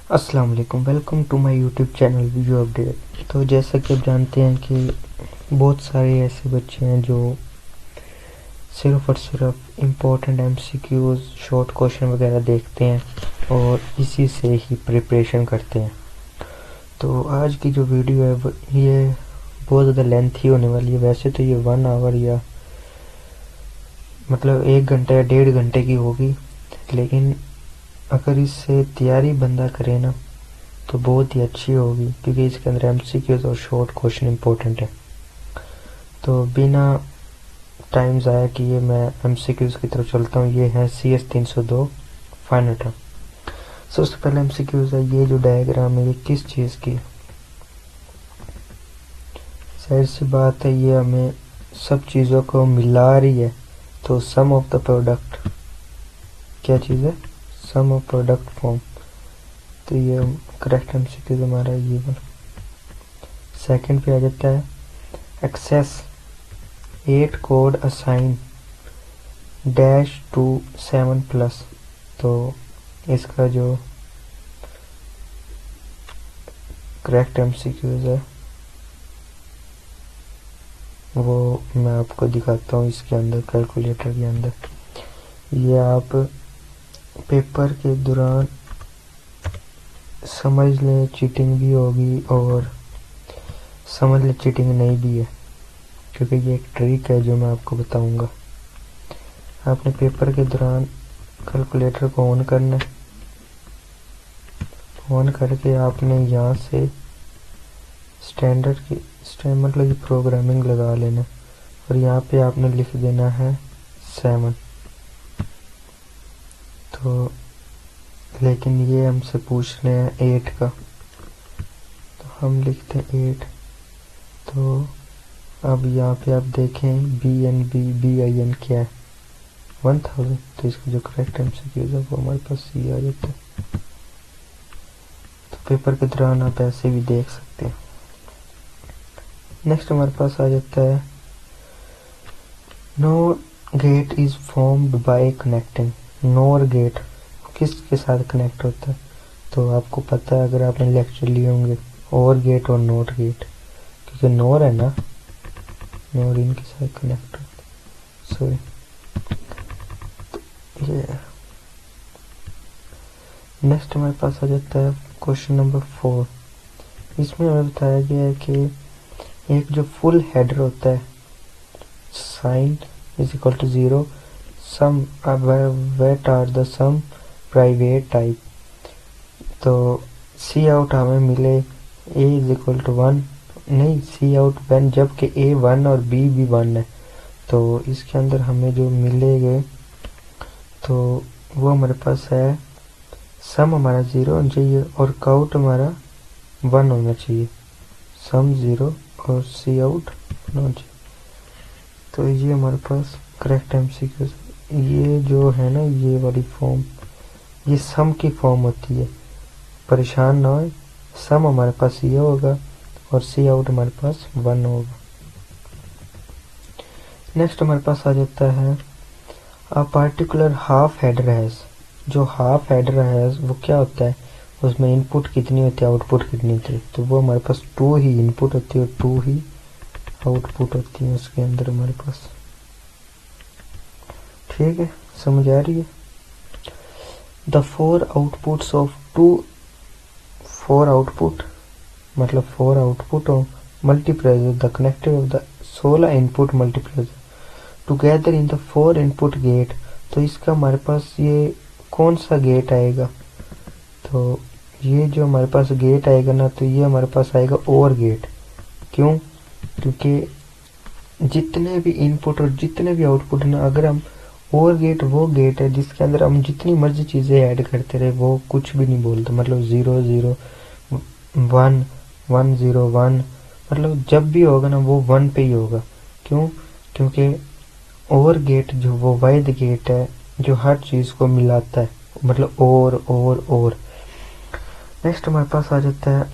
अस्सलाम वालेकुम, welcome to my YouTube channel video update. तो जैसा कि आप जानते हैं कि बहुत सारे ऐसे बच्चे हैं जो सिर्फ़ और सिर्फ इम्पोर्टेंट एमसीक्यूज़, शॉर्ट क्वेश्चन वगैरह देखते हैं और इसी से ही प्रिपरेशन करते हैं। तो आज की जो वीडियो है ये बहुत ज़्यादा लेंथी होने वाली है। वैसे तो ये 1 आवर या मतलब 1 घंटे या 1.5 घंटे की होगी, लेकिन अगर इससे तैयारी बंदा करे ना तो बहुत ही अच्छी होगी, क्योंकि इसके अंदर एमसीक्यूज़ और शॉर्ट क्वेश्चन इम्पोर्टेंट है। तो बिना टाइम ज़ाया किए मैं एमसीक्यूज़ की तरफ चलता हूँ। ये है CS 302 फाइनल टर्म। सबसे पहले एमसीक्यूज़ है, ये जो डायग्राम है ये किस चीज़ की है? जाहिर सी बात है ये हमें सब चीज़ों को मिला रही है। तो सम ऑफ द प्रोडक्ट क्या चीज़ है? सम ऑफ प्रोडक्ट फॉर्म। तो ये करेक्ट एमसीक्यूज़ हमारा ये वाला। सेकंड पे आ जाता है excess 8 code assign dash to 7 plus. तो इसका जो करेक्ट एमसीक्यूज़ है वो मैं आपको दिखाता हूँ इसके अंदर, कैलकुलेटर के अंदर। ये आप पेपर के दौरान समझ लें चीटिंग भी होगी और समझ लें चीटिंग नहीं भी है, क्योंकि ये एक ट्रिक है जो मैं आपको बताऊंगा। आपने पेपर के दौरान कैलकुलेटर को ऑन करना है। ऑन करके आपने यहाँ से स्टैंडर्ड की मतलब ये प्रोग्रामिंग लगा लेना और यहाँ पे आपने लिख देना है 7। तो लेकिन ये हमसे पूछ रहे हैं 8 का, तो हम लिखते हैं 8। तो अब यहाँ पे आप देखें BIN क्या है? 1000। तो इसका जो करेक्ट एमसीक्यूज़ है वो हमारे पास ये आ जाता है। तो पेपर के दौरान आप ऐसे भी देख सकते हैं। नेक्स्ट हमारे पास आ जाता है NOR gate is formed by connecting. NOR gate किसके साथ कनेक्ट होता है? तो आपको पता है, अगर आपने लेक्चर लिए होंगे, और गेट और नोट गेट, क्योंकि नोर है ना, नोर इनके साथ कनेक्ट होता है। सॉरी, ये नेक्स्ट हमारे पास आ जाता है क्वेश्चन नंबर 4। इसमें हमें बताया गया है कि एक जो फुल हेडर होता है, sign is equal to 0, sum weight are the sum private type. तो सी आउट हमें मिले a इज इक्वल टू 1, नहीं, सी आउट व्हेन, जबकि a 1 और b भी 1 है। तो इसके अंदर हमें जो मिलेंगे तो वो हमारे पास है, सम हमारा 0 होना चाहिए और काउट हमारा 1 होना चाहिए। सम 0 और सी आउट होना चाहिए। तो ये हमारे पास करेक्ट एमसीक्यूज़। ये जो है ना, ये वाली फॉर्म, ये सम की फॉर्म होती है, परेशान ना हो। सम हमारे पास ये होगा और सी आउट हमारे पास 1 होगा। नेक्स्ट हमारे पास आ जाता है a particular half header has. जो हाफ हेडर हैज़ वो क्या होता है? उसमें इनपुट कितनी होती है, आउटपुट कितनी होती है? तो वो हमारे पास 2 ही इनपुट होती है और 2 ही आउटपुट होती है उसके अंदर हमारे पास। ठीक है, समझ आ रही है? द 4 आउटपुट्स ऑफ 4 आउटपुट मतलब 4 output of multiplier the connective of the 16 input multiplier together in the 4 input gate. तो इसका हमारे पास ये कौन सा गेट आएगा? तो ये जो हमारे पास गेट आएगा ना, तो ये हमारे पास आएगा और गेट। क्यों? क्योंकि जितने भी इनपुट और जितने भी आउटपुट ना, अगर हम और गेट वो गेट है जिसके अंदर हम जितनी मर्जी चीज़ें ऐड करते रहे वो कुछ भी नहीं बोलता। मतलब 0 0 1 1 0 1, मतलब जब भी होगा ना वो 1 पे ही होगा। क्यों? क्योंकि और गेट जो वो वाइड गेट है जो हर चीज़ को मिलाता है, मतलब और। नेक्स्ट हमारे पास आ जाता है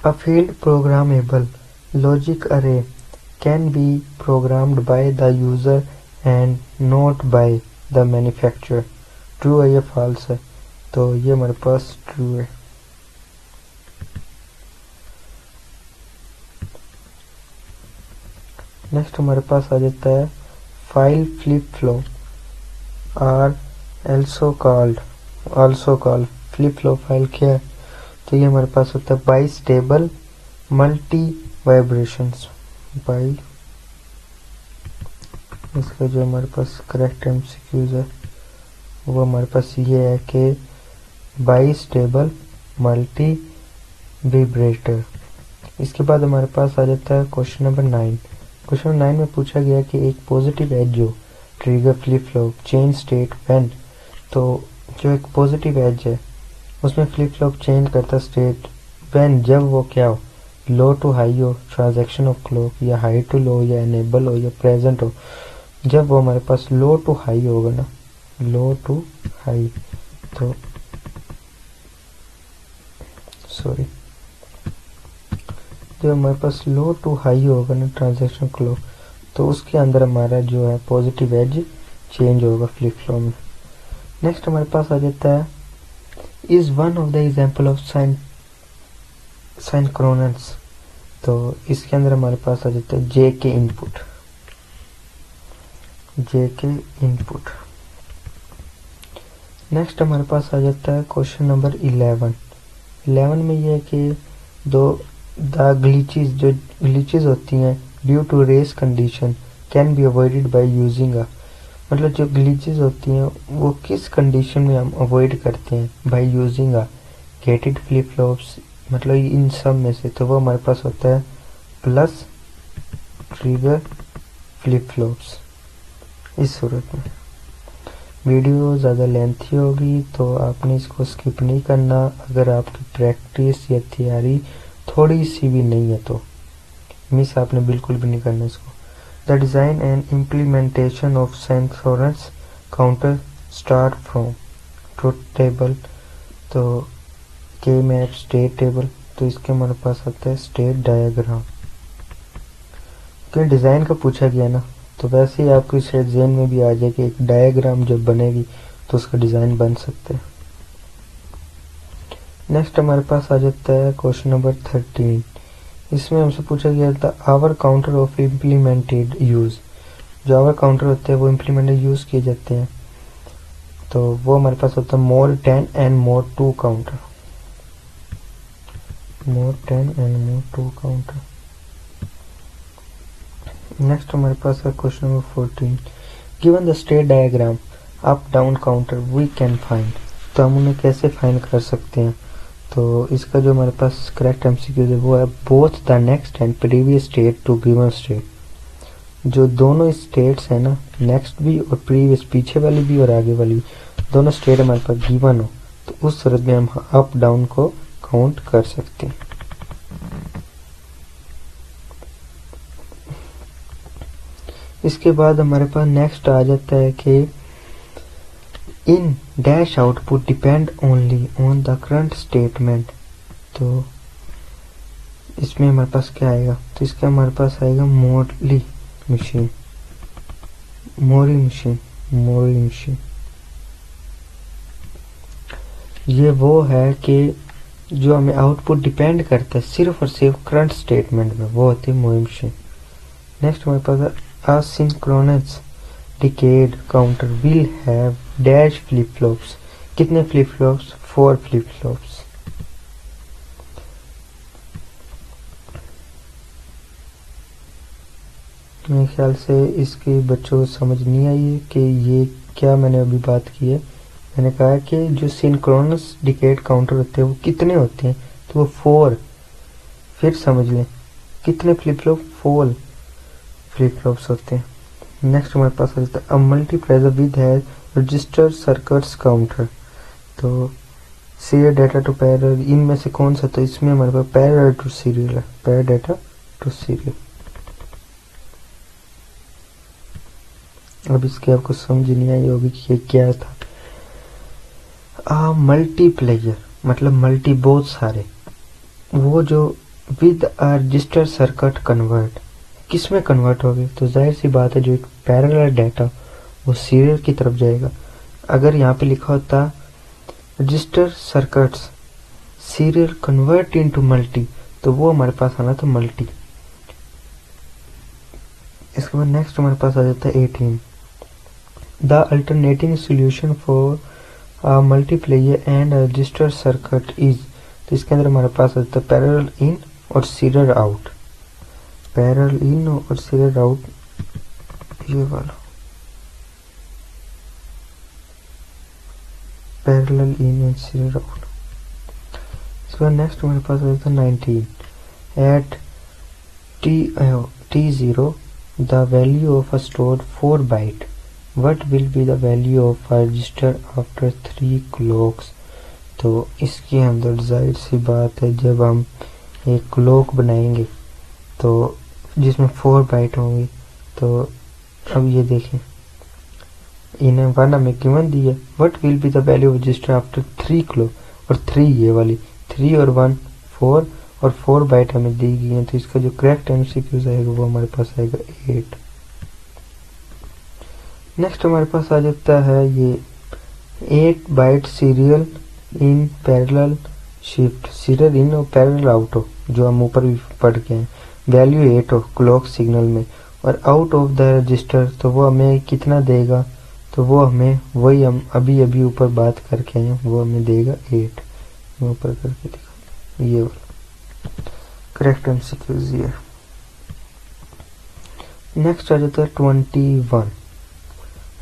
अ फील्ड प्रोग्रामेबल लॉजिक अरे can be programmed by the user and not by the manufacturer. True है या फॉल्स है? तो ये हमारे पास ट्रू है। नेक्स्ट हमारे पास आ जाता है file flip flop are also called flip flop file क्या है? तो ये हमारे पास होता है बाइस्टेबल मल्टी वाइब्रेशंस बाई। इसका जो हमारे पास करेक्ट एमसीक्यूज है वो हमारे पास ये है कि बाइस्टेबल मल्टी विब्रेटर। इसके बाद हमारे पास आ जाता है क्वेश्चन नंबर 9। क्वेश्चन 9 में पूछा गया कि एक पॉजिटिव एज जो trigger flip flop change state when, तो जो एक पॉजिटिव एज है उसमें फ्लिप फ्लॉप चेंज करता स्टेट व्हेन, जब वो क्या हो, लो टू हाई हो ट्रांजैक्शन ऑफ क्लॉक, या हाई टू लो, या एनेबल हो, या प्रेजेंट हो। जब वो हमारे पास लो टू हाई होगा ना, लो टू हाई, तो सॉरी, जब हमारे पास लो टू हाई होगा ना ट्रांजैक्शन क्लॉक, तो उसके अंदर हमारा जो है पॉजिटिव एज चेंज होगा फ्लिप फ्लॉप में। नेक्स्ट हमारे पास आ जाता है is one of the example of synchronous. तो इसके अंदर हमारे पास आ जाता है जे के इनपुट। नेक्स्ट हमारे पास आ जाता है क्वेश्चन नंबर 11 में ये है कि द ग्लिचेस होती हैं due to race condition can be avoided by using a, मतलब जो ग्लिचेस होती हैं वो किस कंडीशन में हम अवॉइड करते हैं, बाय यूजिंग अ गेटेड फ्लिप फ्लॉप्स, मतलब इन सब में से। तो वो हमारे पास होता है प्लस ट्रिगर फ्लिप फ्लॉप्स। इस सूरत में वीडियो ज़्यादा लेंथी होगी तो आपने इसको स्किप नहीं करना। अगर आपकी प्रैक्टिस या तैयारी थोड़ी सी भी नहीं है तो मिस आपने बिल्कुल भी नहीं करना इसको। The design and implementation of synchronous counter start from truth table, तो के मैप स्टेट टेबल, तो इसके हमारे पास आता है स्टेट डायग्राम। क्योंकि डिज़ाइन का पूछा गया ना, तो वैसे ही आपको शायद ज़हन में भी आ जाए कि एक डायग्राम जब बनेगी तो उसका डिज़ाइन बन सकते हैं। नेक्स्ट हमारे पास आ जाता है क्वेश्चन नंबर 13। इसमें हमसे पूछा गया था hour counter of implemented use. जो आवर काउंटर होते हैं वो इम्प्लीमेंटेड यूज़ किए जाते हैं, तो वो हमारे पास होता है more 10 and more 2 counter. Next हमारे पास है question number 14। Given the state diagram up down counter we can find, तो हम उन्हें कैसे फाइंड कर सकते हैं? तो इसका जो हमारे पास करेक्ट एमसीक्यू है वो है both the next and previous state to given state. जो दोनों स्टेट्स हैं ना, नेक्स्ट भी और प्रीवियस, पीछे वाली भी और आगे वाली भी, दोनों स्टेट हमारे पास गिवन हो तो उस सूरत में हम अप डाउन को काउंट कर सकते हैं। इसके बाद हमारे पास नेक्स्ट आ जाता है कि in dash output depend only on the current statement. तो इसमें हमारे पास क्या आएगा? तो इसका हमारे पास आएगा मोरी मशीन। ये वो है कि जो हमें आउटपुट डिपेंड करता है सिर्फ और सिर्फ करंट स्टेटमेंट में, वो होती है मोरी मशीन। नेक्स्ट हमारे पास है asynchronous decade counter will have dash flip flops। कितने फ्लिप फ्लॉप्स? 4 flip flops. मेरे ख्याल से इसके बच्चों को समझ नहीं आई है कि ये क्या मैंने अभी बात की है। मैंने कहा कि जो सिंक्रोनस डिकेड काउंटर होते हैं वो कितने होते हैं, तो वो 4। फिर समझ लें कितने फ्लिप फ्लॉप? 4 फ्लिप फ्लॉप्स होते हैं। नेक्स्ट हमारे पास आ जाता है मल्टीप्लेक्सर विद है रजिस्टर सर्किट्स काउंटर। तो सीरियल डाटा टू पैरेलल, इनमें से कौन सा? तो इसमें हमारे पास पैरेलल टू सीरियल है, पैरेलल डाटा टू सीरियल। अब इसके आपको समझ नहीं आई होगी कि ये क्या था। मल्टीप्लेयर मतलब मल्टी, बहुत सारे। वो जो with a resistor circuit convert, किस में कन्वर्ट हो गए? तो जाहिर सी बात है जो एक पैरेलल डाटा वो सीरियल की तरफ जाएगा। अगर यहाँ पे लिखा होता register circuits serial convert into multi, तो वो हमारे पास आना था मल्टी। इसके बाद नेक्स्ट हमारे पास आ जाता है 18। The alternating solution for a multiplier and register circuit is, तो इसके अंदर हमारे पास आ जाता है पैरेलल इन और सीरियल आउट। पैरेलल इन और सीरियल आउट, ये वाला parallel in and serial out. इसके बाद नेक्स्ट हमारे पास आ जाता है 19। At t0 the value of a stored 4 byte, what will be the value of a register after 3 clocks। तो इसके अंदर जाहिर सी बात है, जब हम एक क्लॉक बनाएंगे तो जिसमें 4 बाइट होंगी, तो अब ये देखें इन्हें 1 हमें गिवन दी है, what will be the value of register after 3 clock, और 3 ये वाली 3 और 1 4 और 4 बाइट हमें दी गई है। तो इसका जो करेक्ट एमसीक्यूज आएगा वो हमारे पास आएगा 8। नेक्स्ट हमारे पास आ जाता है ये 8 byte serial in parallel shift, serial in और पैरेलल आउट हो, जो हम ऊपर भी पढ़ के हैं, वैल्यू 8 हो क्लॉक सिग्नल में, और आउट ऑफ द रजिस्टर तो वो हमें कितना देगा, तो वो हमें वही हम अभी अभी ऊपर बात करके आए वो हमें देगा 8। मैं ऊपर करके दिखा, ये वाला करेक्ट एमसीक्यूज ये। नेक्स्ट आ जाता है 21।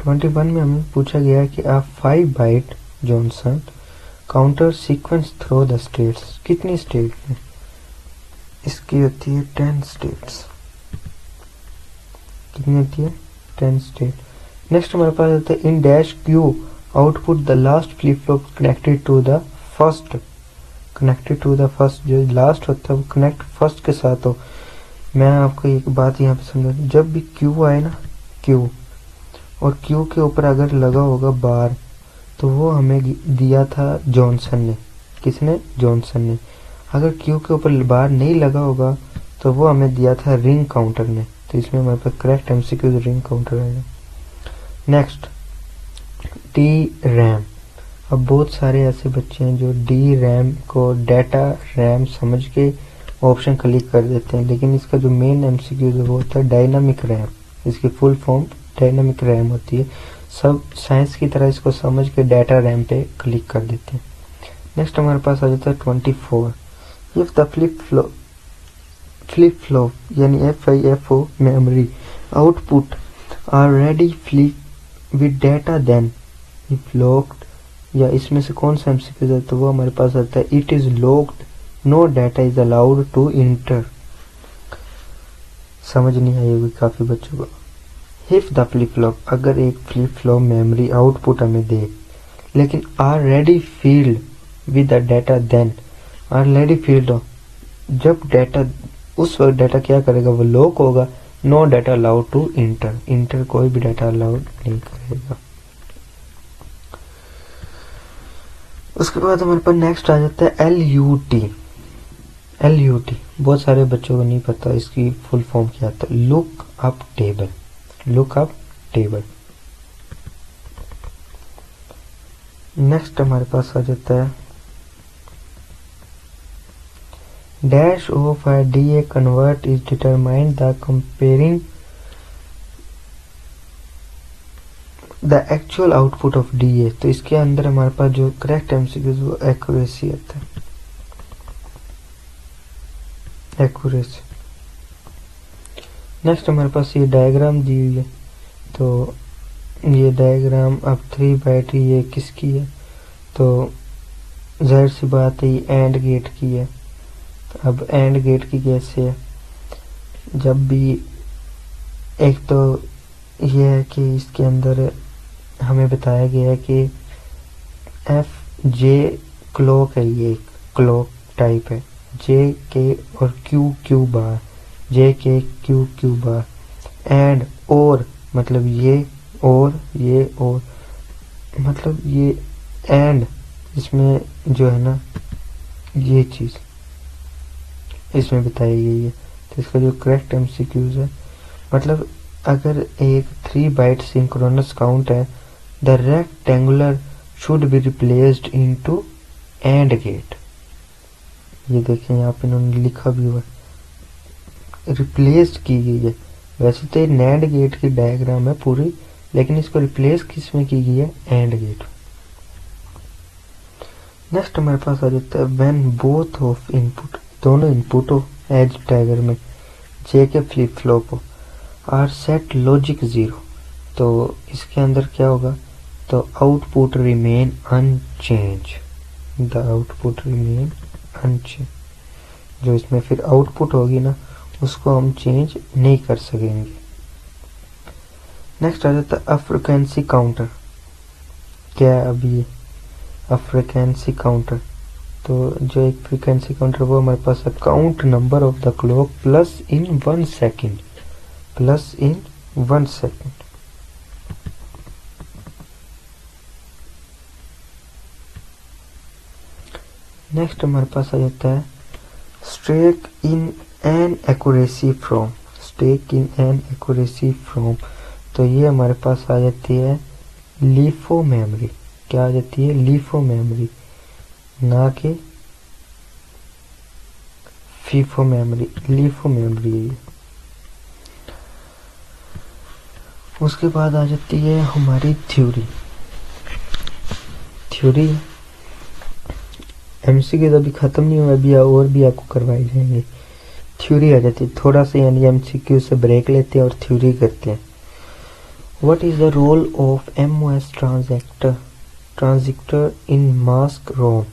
21 में हमें पूछा गया है कि आप 5 byte Johnson counter sequence through the states, कितनी स्टेट में, इसकी होती है 10 स्टेट्स। कितनी होती है 10 स्टेट। नेक्स्ट हमारे पास आता है in dash Q output the last flip flop connected to the first, connected to the first, जो लास्ट होता है वो कनेक्ट फर्स्ट के साथ हो। मैं आपको एक बात यहाँ पे समझा, जब भी क्यू आए ना, क्यू और क्यू के ऊपर अगर लगा होगा बार, तो वो हमें दिया था जॉनसन ने। किसने? जॉनसन ने। अगर क्यू के ऊपर बार नहीं लगा होगा तो वो हमें दिया था रिंग काउंटर ने। तो इसमें हमारे पास करेक्ट एमसीक्यू रिंग काउंटर आएगा। Next D RAM. अब बहुत सारे ऐसे बच्चे हैं जो डी रैम को डाटा रैम समझ के ऑप्शन क्लिक कर देते हैं, लेकिन इसका जो मेन एमसीक्यू है वो होता है डायनामिक रैम। इसकी फुल फॉर्म डायनामिक रैम होती है। सब साइंस की तरह इसको समझ के डाटा रैम पे क्लिक कर देते हैं। नेक्स्ट हमारे पास आ जाता है 24। इफ द फ्लिप फ्लॉप यानी FIFO memory output are ready flip with data then if locked, या इसमें से कौन सा एमसीक्यू है, तो वो हमारे पास आता है it is locked no data is allowed to enter. समझ नहीं आई होगी काफी बच्चों को। इफ द फ्लिप फ्लॉप, अगर एक फ्लिप फ्लॉप मेमोरी आउटपुट हमें दे लेकिन are ready field with the data then, are ready field हो, जब डाटा उस वक्त डाटा क्या करेगा, वो लॉक होगा। No data allowed to enter, enter कोई भी डाटा अलाउड नहीं करेगा। उसके बाद हमारे पास नेक्स्ट आ जाता है LUT। LUT बहुत सारे बच्चों को नहीं पता इसकी फुल फॉर्म क्या था, look up table. Look up table. Next हमारे पास आ जाता है dash of a DA convert is determined the comparing the actual output of DA। तो इसके अंदर हमारे पास जो करेक्ट एमसीक्यू वो एक्यूरेसी आता है, एक्यूरेसी। नेक्स्ट हमारे पास ये डायग्राम दी हुई है, तो ये डायग्राम अब 3 बाइट ये किसकी है, तो जाहिर सी बात है ये एंड गेट की है। अब एंड गेट की कैसे है, जब भी एक तो ये है कि इसके अंदर हमें बताया गया है कि FJ क्लॉक है, ये एक क्लॉक टाइप है, JK और QQ bar, JK QQ bar, and और मतलब ये और ये और मतलब ये एंड, इसमें जो है ना ये चीज इसमें बताई गई है। तो इसका जो करेक्ट एमसीक्यूज है, मतलब अगर एक 3 बाइट सिंक्रोनस काउंट है, the rectangular should be replaced into and gate. ये देखें यहाँ पे इन्होंने लिखा भी हुआ, रिप्लेस्ड की गई है, वैसे तो ये नैंड गेट की डायग्राम है पूरी, लेकिन इसको रिप्लेस किस में की गई है, एंड गेट। नेक्स्ट हमारे पास आ जाता है व्हेन बोथ ऑफ इनपुट, दोनों इनपुट हो एज टाइगर में जे के फ्लिप फ्लॉप हो, आर सेट लॉजिक 0, तो इसके अंदर क्या होगा, तो output remain unchange, the output remain unchange. जो इसमें फिर आउटपुट होगी ना, उसको हम चेंज नहीं कर सकेंगे। नेक्स्ट आ जाता है फ्रीक्वेंसी काउंटर। क्या है अभी ये फ्रीक्वेंसी काउंटर, तो जो एक फ्रीक्वेंसी काउंटर वो हमारे पास है count number of the clock pulse in 1 second, pulse in 1 second. Next हमारे पास आ जाता है stack in an accuracy from, stack in an accuracy from, तो ये हमारे पास आ जाती है लीफो मेमोरी। क्या आ जाती है, लीफो मेमोरी, ना कि फीफो मेमोरी, लीफो मेमोरी है। उसके बाद आ जाती है हमारी थ्योरी। थ्योरी एमसीक्यू तो अभी खत्म नहीं हुआ, अभी और भी आपको करवाए जाएंगे। थ्योरी आ जाती है, थोड़ा सा यानी एमसीक्यू से ब्रेक लेते हैं और थ्योरी करते हैं। What is the role of MOS transistor in mask ROM,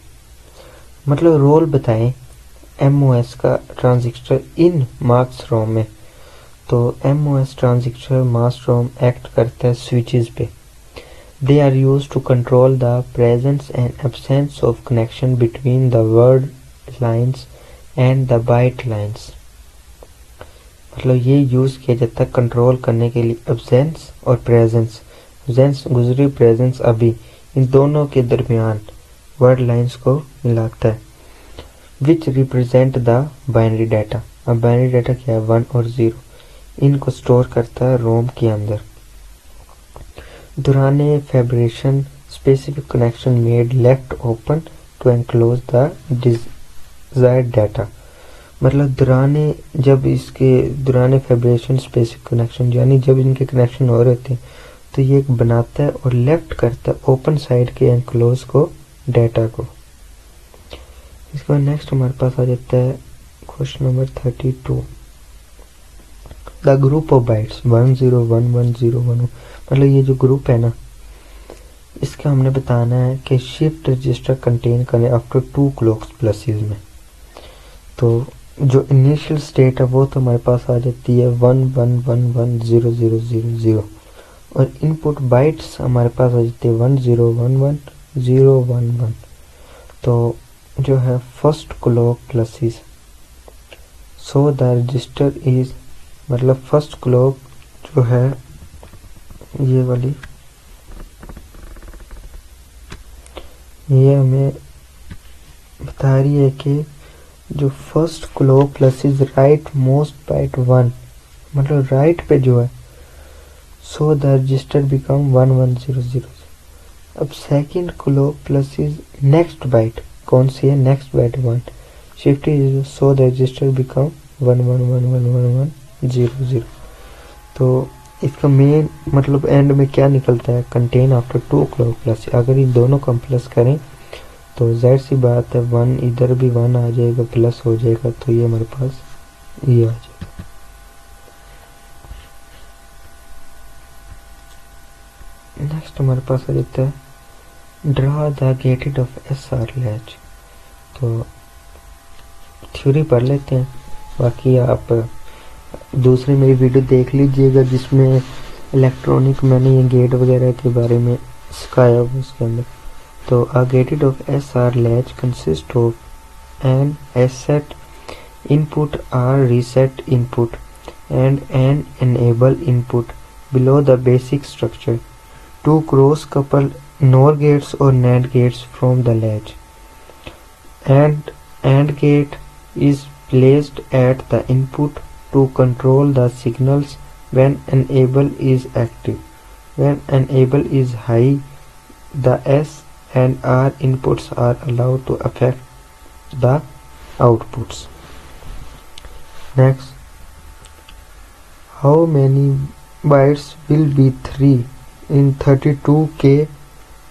मतलब रोल बताएं एमओएस का ट्रांजिस्टर इन मास्क रोम में। तो एमओएस ट्रांजिस्टर मास्क रोम एक्ट करता है स्विचेस पे। They are used to control the presence and absence of connection between the word lines and the byte lines. मतलब ये यूज किया जाता है कंट्रोल करने के लिए एब्सेंस और प्रेजेंस, एब्सेंस गुजरी, प्रेजेंस अभी, इन दोनों के दरमियान वर्ड लाइंस को मिलाता है। Which represent the binary data, अब बाइनरी डाटा क्या है, 1 और 0, इनको स्टोर करता है रोम के अंदर। During fabrication specific connection made left open to enclose the desired data, मतलब दुराने फैब्रेशन स्पेसिफिक कनेक्शन, यानी जब इनके कनेक्शन हो रहे थे तो ये एक बनाता है और लेफ्ट करता है ओपन साइड के एनक्लोज को, डाटा को। इसके बाद नेक्स्ट हमारे पास आ जाता है question number 32, the group of bytes 1 0 1 1 0 1, मतलब ये जो ग्रुप है ना, इसका हमने बताना है कि शिफ्ट रजिस्टर कंटेन करें आफ्टर 2 क्लॉक्स प्लसेस में। तो जो इनिशियल स्टेट है वो तो हमारे पास आ जाती है 1 1 1 1 0 0 0 0, और इनपुट बाइट्स हमारे पास आ जाती है 1 0 1 1 0 1 1। तो जो है first clock pluses, so the register is, मतलब फर्स्ट क्लॉक जो है ये वाली, ये हमें बता रही है कि जो first clock pulse is right most byte 1, मतलब राइट पे जो है, सो द रजिस्टर बिकम 1 1 0 0। अब second clock pulse is next byte, कौन सी है, next byte 1, shift is, so the register become 1 1 1 1 1 1 0 0। तो इसका मेन मतलब एंड में क्या निकलता है, कंटेन आफ्टर 2 क्लॉक प्लस। अगर इन दोनों को हम प्लस करें तो जाहिर सी बात है 1 इधर भी 1 आ जाएगा, प्लस हो जाएगा, तो ये हमारे पास ये आ जाएगा। नेक्स्ट हमारे पास आ जाता है draw the gated of SR latch. तो थ्योरी पढ़ लेते हैं, बाकी आप दूसरी मेरी वीडियो देख लीजिएगा जिसमें इलेक्ट्रॉनिक मैंने ये गेट वगैरह के बारे में सिखाया हुआ उसके अंदर। तो a gated of SR latch consist of an set input or reset input and an enable input below the basic structure to cross couple NOR gates or NAND gates from the latch, and AND gate is placed at the input to control the signals when enable is active. When enable is high, the S and R inputs are allowed to affect the outputs. Next, how many bytes will be 3 in 32K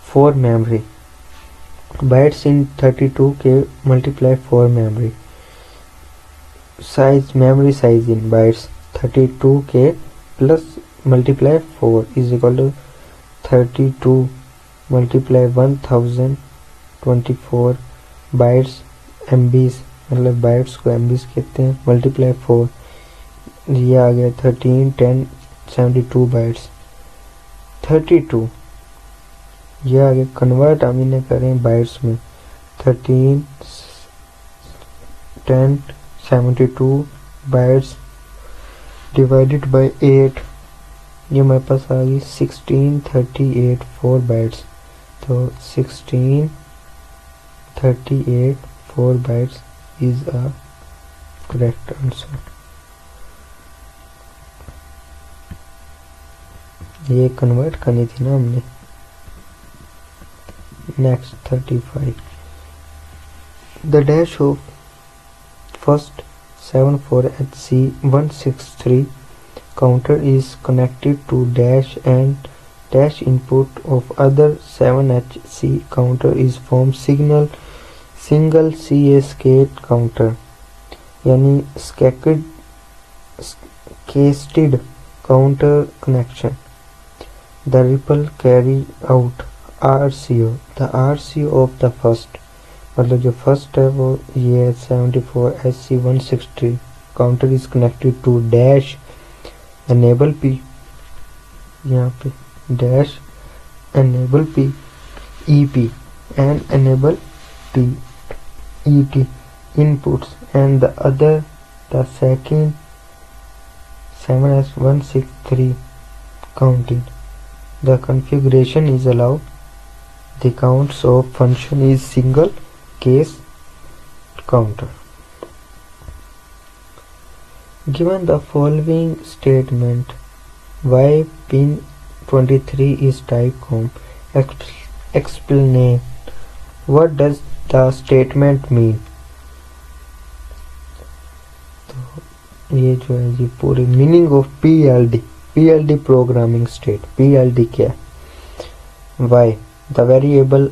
for memory. Bytes in 32K multiply for memory. Size, memory size in bytes 32K plus multiply 4 is equal to 32 multiply 1024 bytes MBs, मतलब bytes को MBs कहते हैं, multiply 4 ये आ गया 13 10 72 bytes 32 ये आगे convert हम इन्हें करें बाइट्स में 13 10 72 बाइट्स डिवाइडेड बाय 8 ये हमारे पास आ गई 1638 4 बाइट्स तो 1638 4 bytes is a correct answer. ये कन्वर्ट करनी थी ना हमने। Next 35 the dash of first 74HC163 counter is connected to dash and dash input of other 7HC counter is formed single cascade counter यानी cascaded counter connection. The ripple carry out RCO. The RCO of the first मतलब जो first है वो ये 74HC163 counter is connected to dash enable P, यहाँ पे dash enable P EP and enable P ET inputs and the other the second 7S163 counting. The configuration is allowed. The counts of function is single case counter. Given the following statement, why pin 23 is type com, explain what does the statement mean. तो ये जो है ये पूरी meaning of PLD programming state. PLD क्या है? Why the variable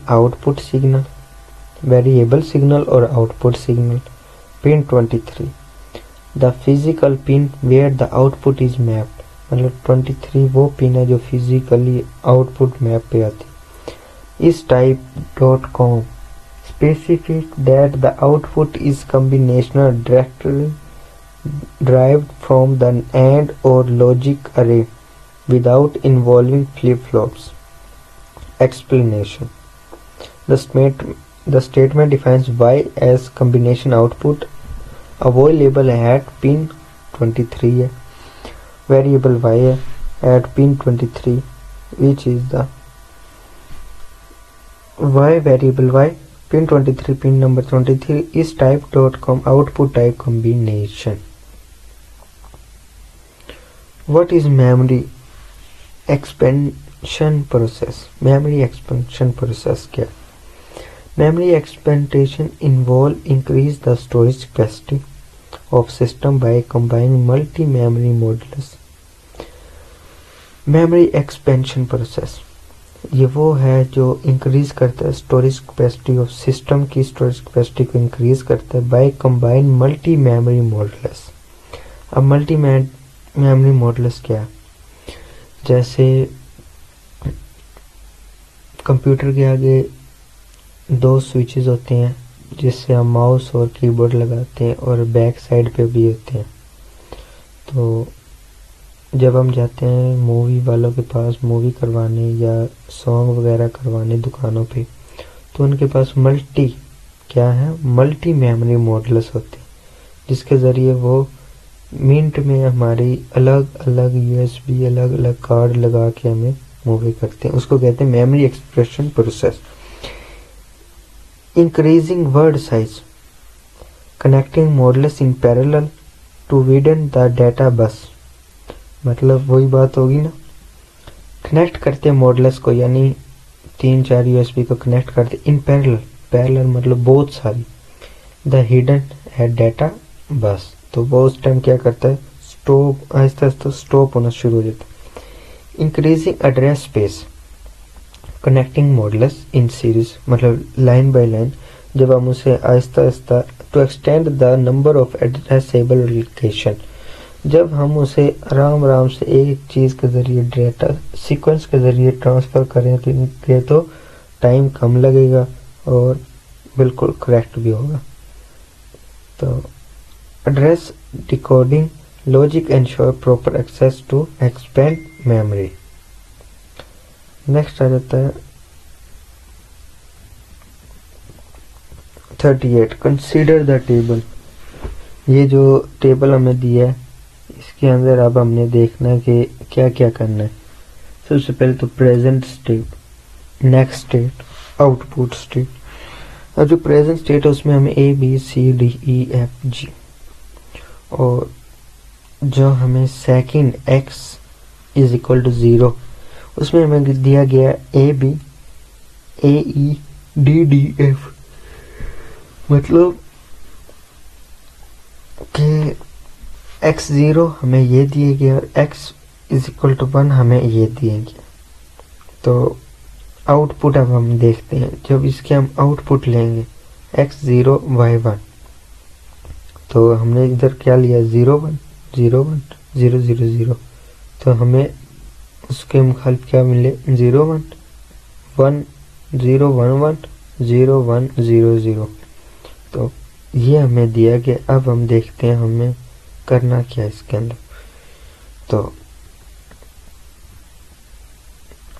signal or output signal pin 23 the physical pin where the output is mapped मतलब 23 वो पिन है जो फिजिकली आउटपुट मैप पे आती। इस type.com specific that the output is combinational directly derived from the AND or logic array without involving flip-flops. Explanation. The statement defines y as combination output available at pin 23 है, variable y है at pin 23 which is the y variable y pin 23 pin number 23 is type.com output type combination. What is memory expansion process? Memory expansion process क्या? Memory expansion involve increase the storage capacity of system by combining multi-memory modulus. Memory expansion process ये वो है जो increase करता है storage capacity of system की storage capacity को increase करता है by combine multi memory modules. अब मल्टी मेमोरी मॉडुलस क्या है? जैसे कंप्यूटर के आगे दो स्विचेस होते हैं जिससे हम माउस और कीबोर्ड लगाते हैं और बैक साइड पे भी होते हैं। तो जब हम जाते हैं मूवी वालों के पास मूवी करवाने या सॉन्ग वगैरह करवाने दुकानों पे तो उनके पास मल्टी मेमोरी मॉडुलस होते हैं जिसके ज़रिए वो मिनट में हमारी अलग अलग USB अलग अलग कार्ड लगा के हमें मूवी करते हैं। उसको कहते हैं memory expression process. Increasing word size connecting modules in parallel to widen the data bus मतलब वही बात होगी ना, कनेक्ट करते हैं मॉडुलस को यानी 3-4 USB को कनेक्ट करते इन पैरेलल मतलब बहुत सारी द हिडन एट डाटा बस। तो वो उस टाइम क्या करता है स्टॉप आहिस्ता आहिस्ता स्टॉप होना शुरू हो जाता है। Increasing address space connecting modules in series, मतलब लाइन बाय लाइन जब हम उसे आहिस्ता आहिस्ता to extend the number of addressable location, जब हम उसे आराम आराम से एक चीज़ के ज़रिए डेटा सीक्वेंस के ज़रिए ट्रांसफ़र करेंगे तो टाइम कम लगेगा और बिल्कुल करेक्ट भी होगा। तो address decoding logic ensure proper access to expand memory. Next आ जाता है 38 कंसीडर द टेबल। ये जो टेबल हमें दिया है इसके अंदर अब हमने देखना है कि क्या क्या करना है। सबसे पहले तो present state, next state, output state. अब जो प्रेजेंट स्टेट है उसमें हमें A B C D E F G, और जो हमें second X is equal to 0 उसमें हमें दिया गया A B A E D D F, मतलब कि x0 हमें ये दिए गया और x इज इक्वल टू 1 हमें ये दिए गया। तो आउटपुट अब हम देखते हैं, जब इसके हम आउटपुट लेंगे x0 y1, तो हमने इधर क्या लिया 0 1 0 1 0 0 0, तो हमें उसके मुखालिफ क्या मिले 0 1 1 0 1 1 0 1 0 0। तो ये हमें दिया गया। अब हम देखते हैं हमें करना क्या है इसके अंदर। तो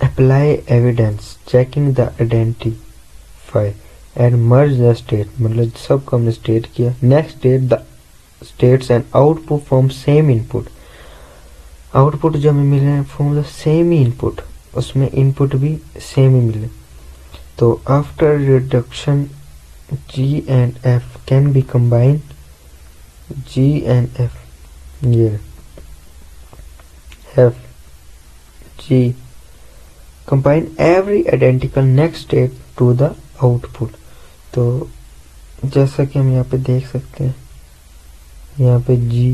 apply evidence checking the identify and merge the state, मतलब सबको हमने स्टेट किया। Next state the states and output from same input, output जो हमें मिले हैं फ्रॉम द सेम इनपुट, उसमें इनपुट भी सेम ही मिले। तो after reduction G and F can be combined, G and F, ये F G combine every identical next state to the output। तो जैसा कि हम यहाँ पे देख सकते हैं, यहाँ पे G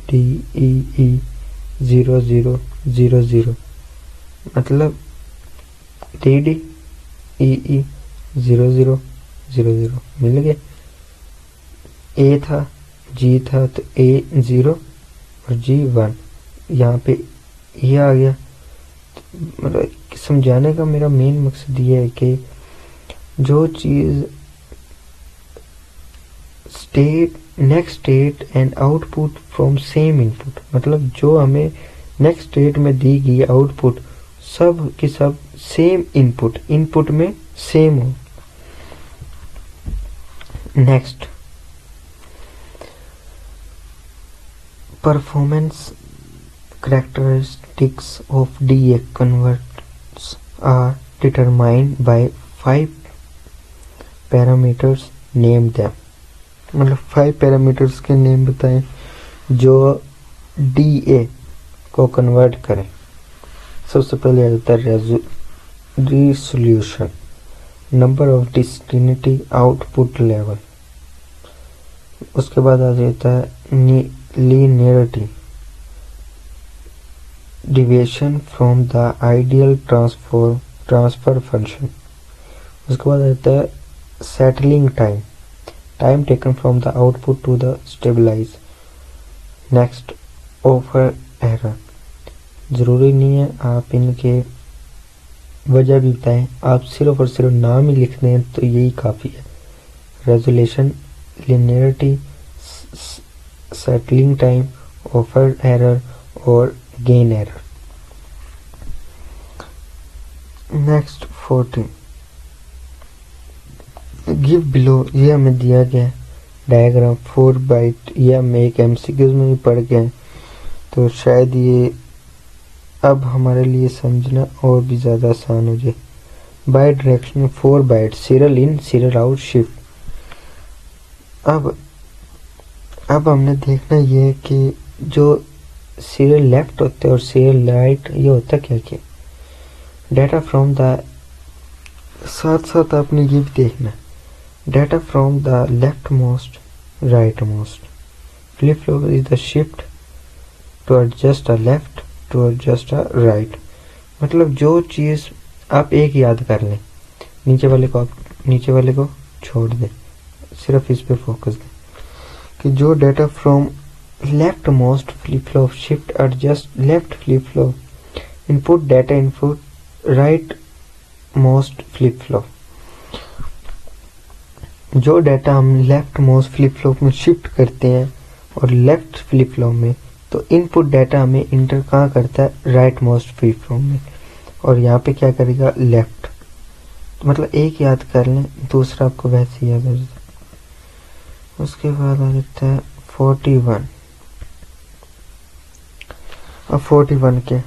D E E 0 0 0 0, मतलब D D E E 0 0 0 0 मिल गया। ए था जी था तो ए 0 और जी 1, यहाँ पे ये आ गया। मतलब समझाने का मेरा मेन मकसद ये है कि जो चीज़ state next state and output from same input, मतलब जो हमें नेक्स्ट स्टेट में दी गई आउटपुट सब की सब सेम इनपुट में सेम हो। Next performance characteristics of DA converters are determined by 5 parameters, name them। मतलब 5 पैरामीटर्स के नेम बताएं जो DA को कन्वर्ट करें। सबसे पहले आ जाता है resolution, number of distinctivity, output level. उसके बाद आ जाता है linearity, deviation from the ideal transfer function। उसके बाद आता है settling time, time taken from the output to the stabilize। next over error, ज़रूरी नहीं है आप इनके वजह भी बताएं, आप सिर्फ और सिर्फ नाम ही लिख दें तो यही काफ़ी है। Resolution, linearity, settling time, over error और gain error। Next 14 give below, ये हमें दिया गया डायग्राम 4 बाइट, ये हम एक एमसीक्यूज में भी पढ़ गए, तो शायद ये अब हमारे लिए समझना और भी ज़्यादा आसान हो जाए। Bi direction 4 byte, serial in serial out shift. अब हमने देखना ये है कि जो सीरियल लेफ्ट होते हैं और सीरियल राइट, ये होता क्या क्या डाटा फ्रॉम द, साथ साथ आपने ये भी देखना data from the left most right most. Flip flop is the shift to adjust a left, to adjust a right. मतलब जो चीज़ आप एक याद कर लें, नीचे वाले को छोड़ दें, सिर्फ इस पे फोकस दें कि जो data from left most flip flop shift adjust left flip flop, input data input right most flip flop. जो डाटा हम लेफ्ट मोस्ट फ्लिप फ्लॉप में शिफ्ट करते हैं और लेफ्ट फ्लिप फ्लॉप में, तो इनपुट डाटा हमें इंटर कहाँ करता है, राइट मोस्ट फ्लिप फ्लॉप में, और यहाँ पे क्या करेगा, लेफ्ट। तो मतलब एक याद कर लें, दूसरा आपको वैसे ही याद हो जाता है। उसके बाद आ जाता है 41। अब 41 के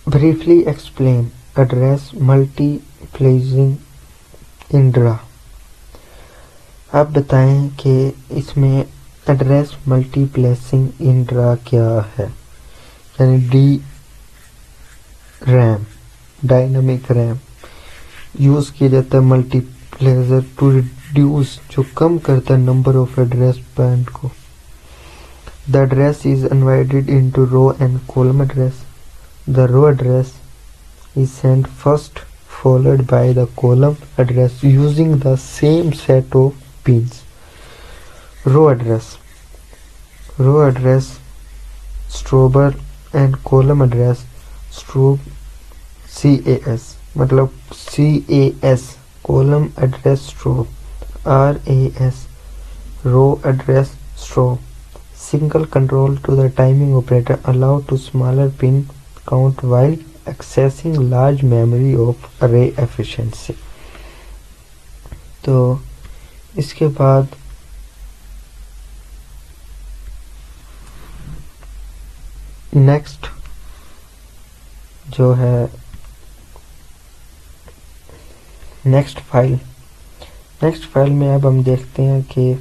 ब्रीफली एक्सप्लेन एड्रेस मल्टीप्लेसिंग इन ड्रा। आप बताएं कि इसमें एड्रेस मल्टीप्लेसिंग इन ड्रा क्या है, यानी D RAM, dynamic RAM use किया जाता है मल्टीप्लेसर टू रिड्यूस, जो कम करता है नंबर ऑफ एड्रेस बैंड को। The address is undivided into row and column address. The row address is sent first, followed by the column address using the same set of pins. Row address strober and column address strobe CAS, मतलब CAS column address strobe RAS row address strobe। Single control to the timing operator allow to smaller pin count while accessing large memory of array efficiency। तो इसके बाद next जो है next file में अब हम देखते हैं कि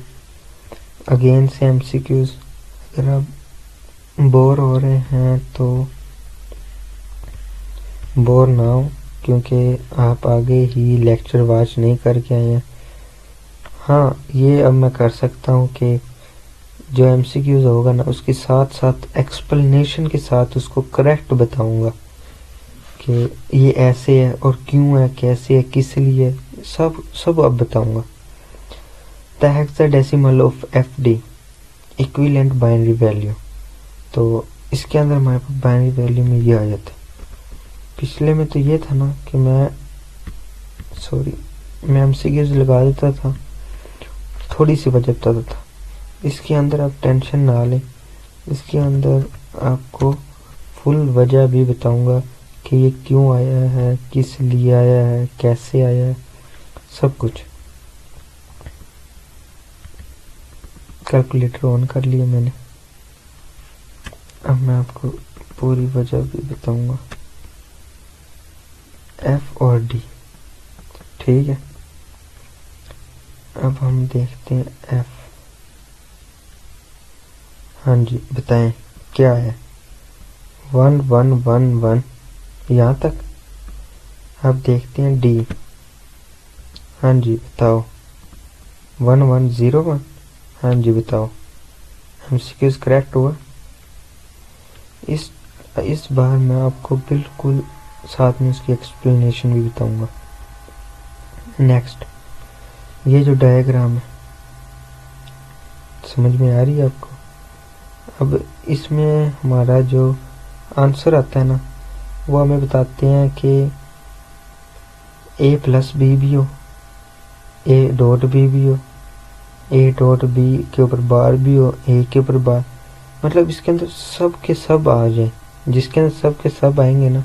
अगेन से एमसीक्यूज। अगर आप बोर हो रहे हैं तो बोर ना हो, क्योंकि आप आगे ही लेक्चर वॉच नहीं करके आए हैं। हाँ, ये अब मैं कर सकता हूँ कि जो एमसीक्यूज होगा ना, उसके साथ साथ एक्सप्लेनेशन के साथ उसको करेक्ट बताऊंगा कि ये ऐसे है और क्यों है, कैसे है, किस लिए, सब अब बताऊंगा। The hexadecimal of FD equivalent binary value. तो इसके अंदर हमारे पास बाइनरी वैल्यू में ये आ जाता है। पिछले में तो ये था ना कि मैं एमसीक्यूज लगा देता था, थोड़ी सी वजह बताता था। इसके अंदर आप टेंशन ना लें, इसके अंदर आपको फुल वजह भी बताऊंगा कि ये क्यों आया है, किस लिए आया है, कैसे आया है, सब कुछ। कैलकुलेटर ऑन कर लिया मैंने, अब मैं आपको पूरी वजह भी बताऊंगा। एफ और डी, ठीक है। अब हम देखते हैं एफ। हाँ जी, बताएं क्या है। 1 1 1 1 यहाँ तक। अब देखते हैं डी। हाँ जी बताओ। 1 1 0 1। हाँ जी बताओ। एमसीक्यूज करेक्ट हुआ। इस बार मैं आपको बिल्कुल साथ में उसकी एक्सप्लेनेशन भी बताऊंगा। नेक्स्ट, ये जो डायग्राम है समझ में आ रही है आपको। अब इसमें हमारा जो आंसर आता है ना, वो हमें बताते हैं कि a प्लस बी भी हो, a डॉट बी भी हो, a डॉट बी के ऊपर बार भी हो, a के ऊपर बार, मतलब इसके अंदर सब के सब आ जाए। जिसके अंदर सब के सब आएंगे ना,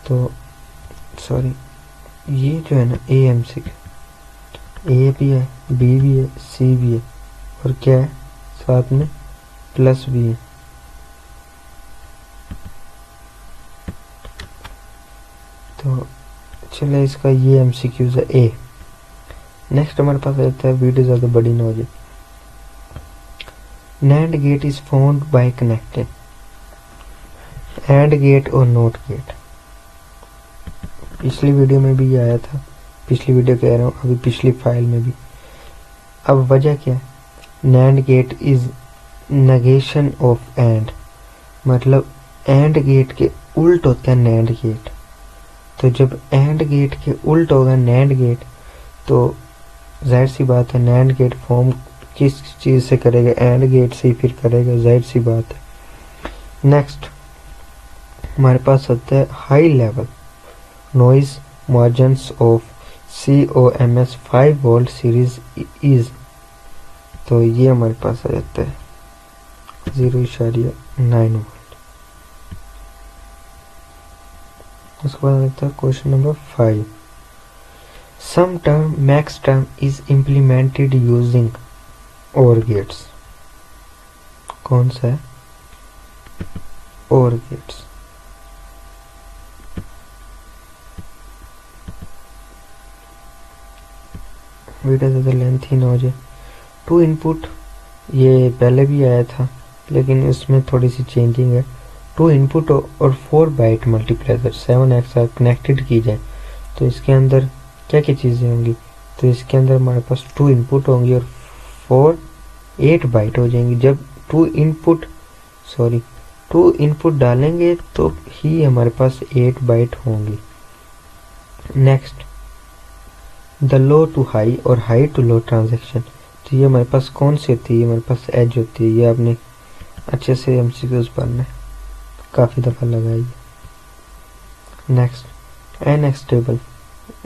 तो ये जो है ना ए भी है, बी भी है, सी भी है, और क्या है साथ में प्लस भी है। तो चले, इसका ये एमसीक्यूज है ए। नेक्स्ट हमारे पास रहता है वीडियो ज़्यादा बड़ी ना हो जाए। NAND gate is found by connecting AND gate और नॉट गेट। पिछली वीडियो में भी आया था, पिछली वीडियो कह रहा हूँ, अभी पिछली फाइल में भी। अब वजह क्या है, NAND gate is negation of and, मतलब एंड गेट के उल्ट होता है नैंड गेट। तो जब एंड गेट के उल्ट होगा नैंड गेट, तो जाहिर सी बात है नैंड गेट फॉर्म किस चीज़ से करेगा, एंड गेट से ही फिर करेगा, जाहिर सी बात है। नेक्स्ट हमारे पास आता है high level noise margins of COMS 5 volt series is, तो ये हमारे पास आ जाता है 0.9 वोल्ट। उसके बाद आता है question number 5, sum term max term is implemented using OR gates. कौन सा है? OR gates. वीडियो ज़्यादा लेंथी ना हो जाए। 2 इनपुट, ये पहले भी आया था लेकिन इसमें थोड़ी सी चेंजिंग है। 2 इनपुट और 4 बाइट मल्टीप्लेक्सर 7 XOR कनेक्टेड की जाए तो इसके अंदर क्या क्या चीज़ें होंगी? तो इसके अंदर हमारे पास 2 इनपुट होंगी और 4 8 बाइट हो जाएंगी। जब 2 इनपुट डालेंगे तो ही हमारे पास 8 बाइट होंगी। Next the low to high और हाई टू लो ट्रांजैक्शन, तो ये हमारे पास कौन सी होती है? हमारे पास एज होती है। ये आपने अच्छे से MCQs पढ़ना है, काफ़ी दफ़ा लगाई है। नेक्स्ट अनस्टेबल,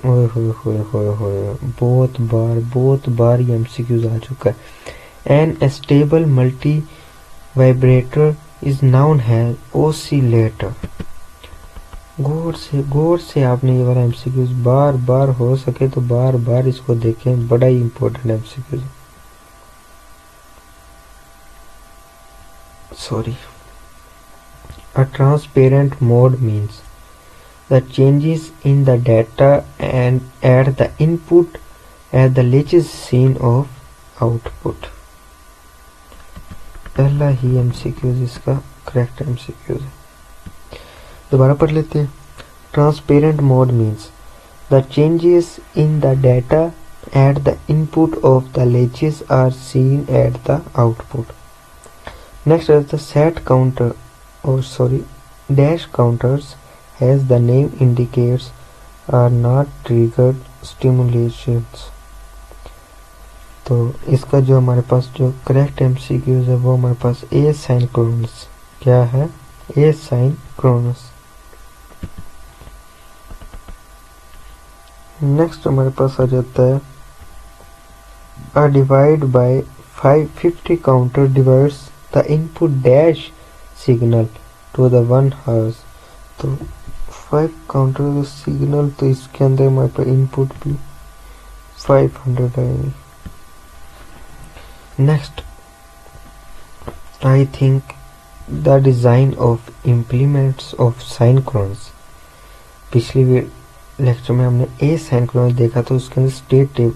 ओए होए होए होए होए, बहुत बार ये MCQs आ चुका है। Unstable multi vibrator is known as oscillator. गौर से आपने ये वाला MCQs बार हो सके तो बार इसको देखें, बड़ा ही important MCQs। Sorry, a transparent mode means the changes in the data and at the input at the latest scene of output। पहला ही MCQs इसका करेक्ट MCQs है। दोबारा पढ़ लेते हैं। Transparent mode means the changes in the data at the input of the latches are seen at the output. Next is the set counter और dash counters as the name indicates are not triggered stimulations। तो इसका जो हमारे पास जो correct MCQs है वो हमारे पास asynchronous. क्या है? एसिंक्रोनस। नेक्स्ट हमारे पास आ जाता है a divide by 50 counter divides the input dash signal to the 1 Hz। तो 5 काउंटर सिग्नल, तो इसके अंदर हमारे पास इनपुट भी 500 आएगी। Next I think the design of implements of synchronous. पिछली लेक्चर में हमने एसिंक्रोनस देखा तो उसके अंदर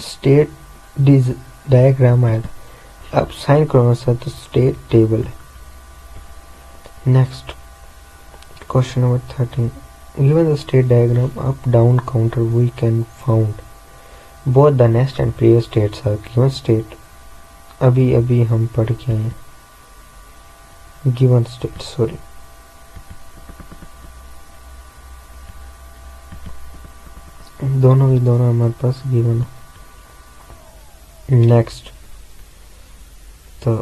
स्टेट डायग्राम आया था। अब साइनक्रोनस है तो स्टेट टेबल है। Next, question number 13. Given the state diagram up-down counter, we can found both the next and previous states are given state। अभी हम पढ़ के आए हैं given state, sorry। दोनों हमारे पास given है। Next, तो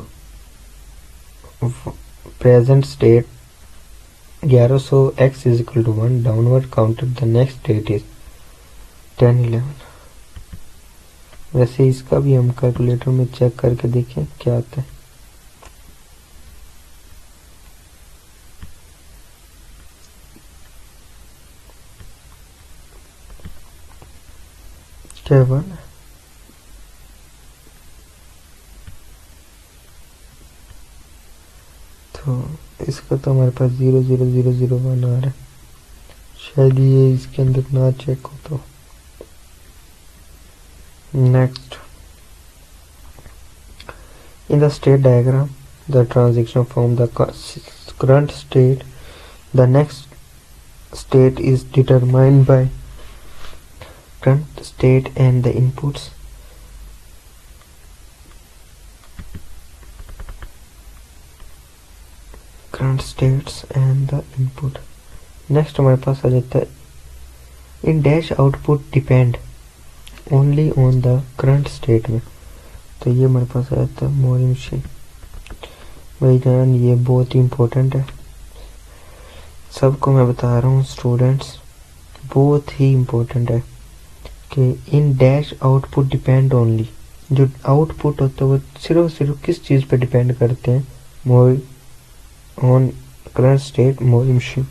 present state 1100 x is equal to 1 downward counter, the next state is 1011। वैसे इसका भी हम कैलकुलेटर में चेक करके देखें क्या आता है। क्या बना? तो इसका तो हमारे पास 00001 आ रहा है, शायद ये इसके अंदर ना चेक हो तो। Next, in the state diagram the transition from the current state the next state is determined by current state and the inputs. Current states and the input. Next हमारे पास आ जाता है in dash output depend only on the current state में। तो ये हमारे पास आ जाता है मेमोरी मशीन। भाई जान ये बहुत ही इम्पोर्टेंट है, सबको मैं बता रहा हूँ स्टूडेंट्स, बहुत ही इम्पोर्टेंट है कि in dash output depend only, जो आउटपुट होता है वो सिर्फ किस चीज़ पे डिपेंड करते हैं, memory on current state memory machine.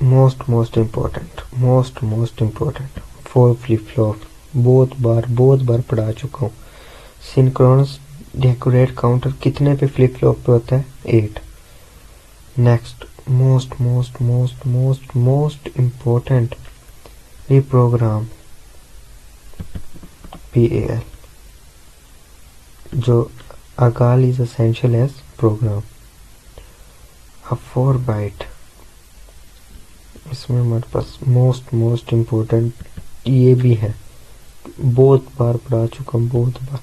Most important for flip flop, बहुत बार पढ़ा चुका हूँ। सिंक्रोनस डेकोरेट काउंटर कितने पे फ्लिप फ्लॉप पे होता है, 8। Next most important reprogram PAL, जो अकाल इज एसेंशियल एज प्रोग्राम। अब 4 बाइट, इसमें हमारे पास मोस्ट इम्पोर्टेंट ये भी है, बहुत बार पढ़ा चुका हूँ, बहुत बार।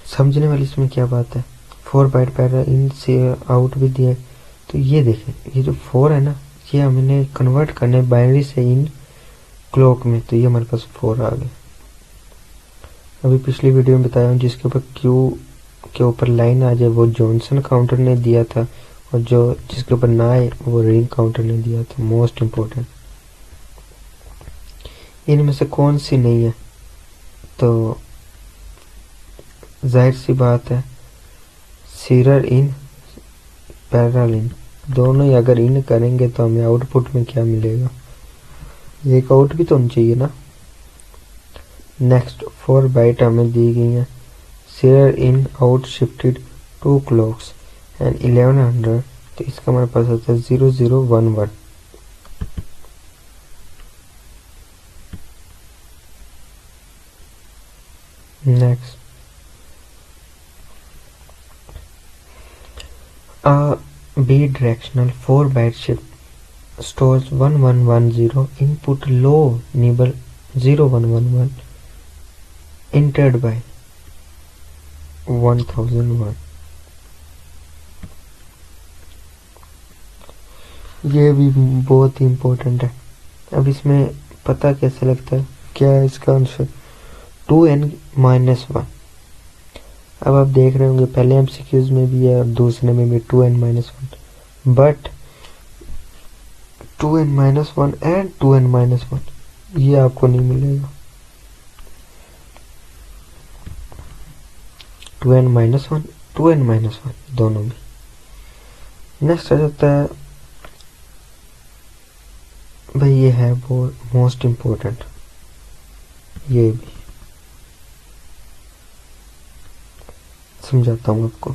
समझने वाली इसमें क्या बात है, 4 बाइट पहले इन से आउट भी दिया है। तो ये देखें, ये जो 4 है ना, ये हमने कन्वर्ट करने बाइनरी से इन क्लॉक में, तो ये हमारे पास 4 आ गए। अभी पिछली वीडियो में बताया हूँ जिसके ऊपर क्यू के ऊपर लाइन आ जाए वो जॉनसन काउंटर ने दिया था, और जो जिसके ऊपर ना आए वो रिंग काउंटर ने दिया था। मोस्ट इम्पोर्टेंट, इनमें से कौन सी नहीं है, तो जाहिर सी बात है सीरियल इन पैरेलल इन, दोनों ही अगर इन करेंगे तो हमें आउटपुट में क्या मिलेगा, एक आउट भी तो होनी चाहिए ना। नेक्स्ट 4 बाइट हमें दी गई है, serial in out shifted 2 clocks and 1100, तो इसका हमारे पास आता है 0011। Next bidirectional 4 byte shift stores 1110 input low nibble 0111 entered by 1001। ये भी बहुत ही इम्पोर्टेंट है। अब इसमें पता कैसे लगता है, क्या है इसका आंसर, 2n-1। अब आप देख रहे होंगे पहले MCQs में भी है और दूसरे में भी 2n-1, but 2n-1 and 2n-1 ये आपको नहीं मिलेगा। 2n-1 2n-1 दोनों भी। नेक्स्ट आ जाता है भाई, ये है वो मोस्ट इम्पोर्टेंट, ये भी समझाता हूँ आपको।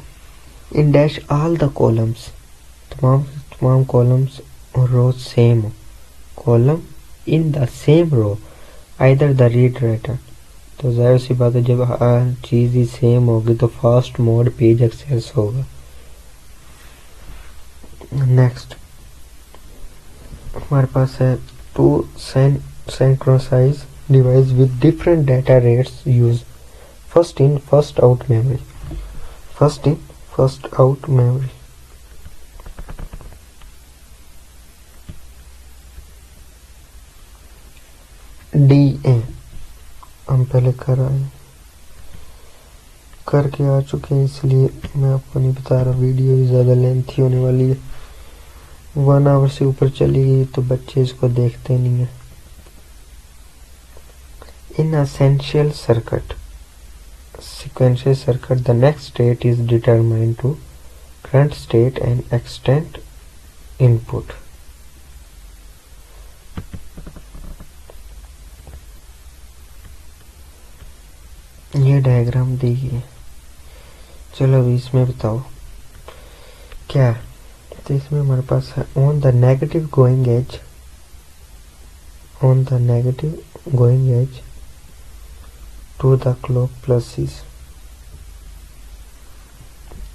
In dash all the columns, तमाम कॉलम्स और रो सेम हो, column in the same row either the read writer, तो जाहिर सी बात है जब हर चीज़ ही सेम होगी तो फास्ट मोड पेज एक्सेस होगा। नेक्स्ट हमारे पास है to synchronize device with different data rates use first in first out memory, first in first out memory. DA हम पहले करके आ चुके हैं, इसलिए मैं आपको नहीं बता रहा, वीडियो भी ज़्यादा लेंथी होने वाली है, 1 आवर से ऊपर चली गई तो बच्चे इसको देखते नहीं है। In essential circuit sequential circuit the next state is determined to current state and extent input। ये डायग्राम दी गई है, चलो अभी इसमें बताओ क्या है। तो इसमें हमारे पास है on the negative going edge, on the negative going edge to the clock pulses,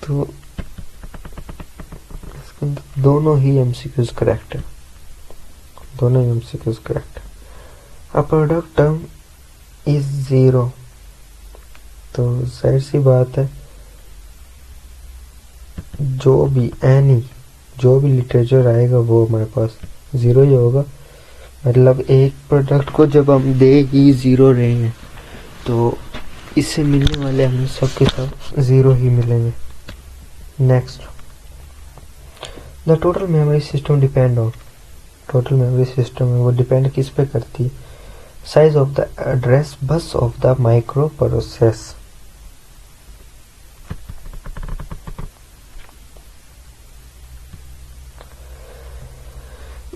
तो इसके अंदर दोनों ही MCQs करेक्ट है, दोनों ही MCQs करेक्ट है। अ प्रोडक्ट टर्म इज 0, तो जाहिर सी बात है जो भी लिटरेचर आएगा वो हमारे पास 0 ही होगा। मतलब एक प्रोडक्ट को जब हम दे ही 0 रहे हैं तो इससे मिलने वाले हमें सब के सब 0 ही मिलेंगे। Next, the total memory system depend on, total memory system है वो डिपेंड किस पे करती है? Size of the address bus of the micro process.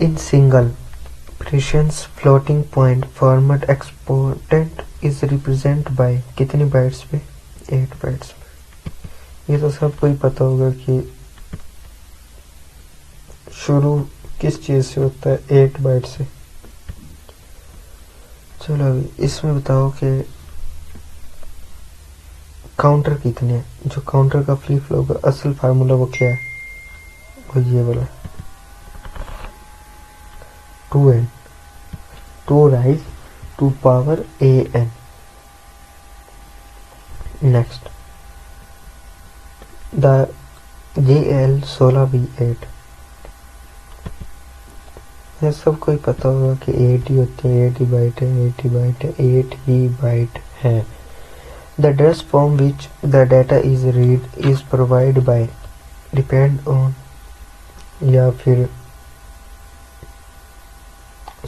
In single precision floating point format exponent is represented by कितने बाइट्स पे? 8 bytes पे। ये तो सबको ही पता होगा कि शुरू किस चीज से होता है? 8 बाइट से। चलो अभी इसमें बताओ कि काउंटर कितने हैं? जो काउंटर का फ्लिप फ्लॉप का असल फार्मूला वो क्या है? वो ये वाला 2n, 2 rise to power an। Next, the JL16B8। ये सबको ही पता होगा कि 8 ही होते हैं, 8 ही बाइट है, 8 ही बाइट है, 8 ही बाइट है। The address from which the data is read is provide by depend on, या फिर